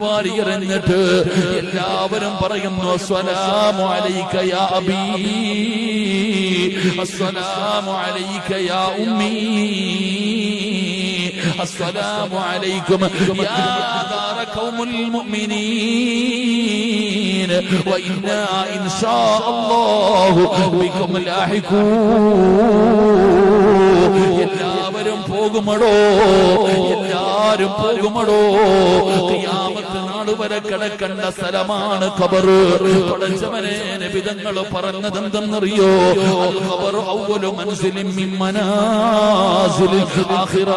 വാരിയെറിഞ്ഞിട്ട് എല്ലാവരും പറയുന്നു അസ്സലാമു അലൈക യാ അബീ, അസ്സലാമു അലൈക യാ ഉമ്മീ, അസ്സലാമു അലൈക്കും യാ ദാര ഖൗമുൽ മുഅ്മിനീൻ വ ഇന്നാ ഇൻഷാ അല്ലാഹു ബികും ലാഹിഖൂൻ. എല്ലാവരും പോകുമടോ, എല്ലാരും പോകുമടോ. ഖിയാമത്ത് നാൾ വരെ കിടക്കേണ്ട സ്ഥലമാണ് ഖബർ. പടച്ചവനെ നബിതങ്ങൾ പറഞ്ഞത് എന്തെന്നറിയോ? അൽ ഖബർ അവ്വലു മൻസിലിൻ മിൻ മനാസിലിൽ ആഖിറ.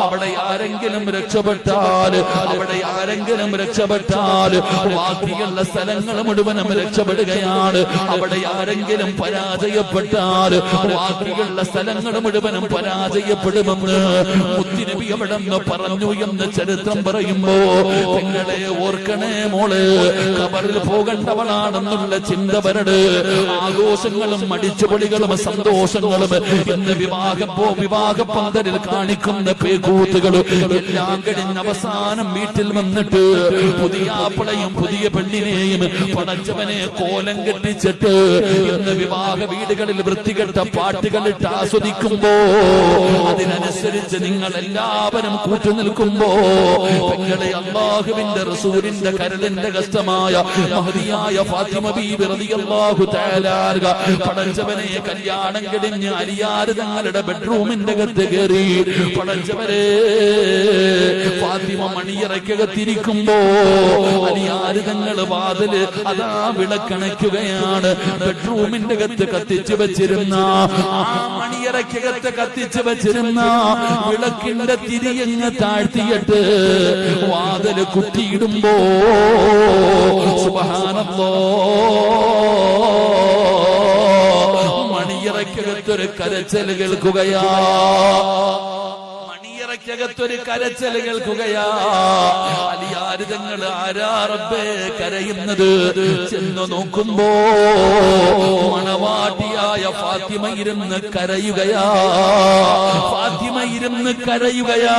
അവിടെ ആരെങ്കിലും രക്ഷപ്പെട്ടാൽ, അവിടെ ആരെങ്കിലും രക്ഷപ്പെട്ടാൽ ബാക്കിയുള്ള സ്ഥലങ്ങൾ മുഴുവനും രക്ഷപ്പെടുകയാണ്. അവിടെ ആരെങ്കിലും പരാജയപ്പെട്ടാൽ ബാക്കിയുള്ള സ്ഥലങ്ങൾ മുഴുവനും പരാജയപ്പെടുമെന്ന് മുത്തുനബി അവിടെ നിന്ന് പറഞ്ഞു എന്ന് ചരിത്രം പറയുമ്പോ നിങ്ങളെ ഓർക്കണേ മോള്, ഖബറിൽ പോകേണ്ടവളാണെന്നുള്ള ചിന്ത വരട്. ആഘോഷങ്ങളും അടിച്ചുപൊളികളും സന്തോഷങ്ങളും ഇന്ന് വിവാഹ പന്തലിൽ കാണിക്കുന്ന പേകൂത്തുകളും എല്ലാം കഴിഞ്ഞ് അവസാനം വീട്ടിൽ വന്നിട്ട് പുതിയ ആപ്പിളയും പുതിയ പെണ്ണിനെയും പടച്ചവനെ കോലം കെട്ടിച്ചിട്ട് ഇന്ന് വിവാഹ വീടുകളിൽ വൃത്തികെട്ട പാട്ടുകളിട്ട് ആസ്വദിക്കുമ്പോ അതിനനുസരിച്ച് നിങ്ങൾ എല്ലാവരും കൂട്ടുനിൽക്കുമ്പോ പെങ്ങളെ അല്ലാഹുവിന്റെ റസൂലിന്റെ കരളിന്റെ കഷ്ടമായ മഹദിയായ ഫാത്തിമ ബീബി റളിയല്ലാഹു തആല അൻഹ പടച്ചവനെ കല്യാണം കഴിഞ്ഞ് അലിയാർ തങ്ങളുടെ ബെഡ്റൂമിന്റെ അകത്ത് കയറി പടച്ചവരെ ഫാത്തിമ മണിയറയ്ക്കകത്തിരിക്കുമ്പോ അലിയാർ തങ്ങൾ വാതില് അതാ വിളക്കണയ്ക്കുകയാണ്. ബെഡ്റൂമിന്റെ അകത്ത് കത്തിച്ചു വെച്ചിരുന്ന ആ മണിയറയ്ക്കകത്ത് കത്തിച്ചു വെച്ചിരുന്ന വിളക്കിന്റെ തിരിയങ്ങ് താഴ്ത്തിയിട്ട് വാതില് കുറ്റിയിടുമ്പോ സുബ്ഹാനല്ലാഹ് മണിയറയ്ക്കകത്തൊരു കരച്ചൽ കേൾക്കുകയാ, മണിയറയ്ക്കകത്തൊരു കരച്ചൽ കേൾക്കുകയാ. അലിയാർ തങ്ങൾ ആരാ റബ്ബേ കരയുന്നത്? ചെന്ന് നോക്കുമ്പോ മണവാട്ടിയായ ഫാത്തിമ ഇരുന്ന് കരയുകയാ, ഫാത്തിമ ഇരുന്ന് കരയുകയാ.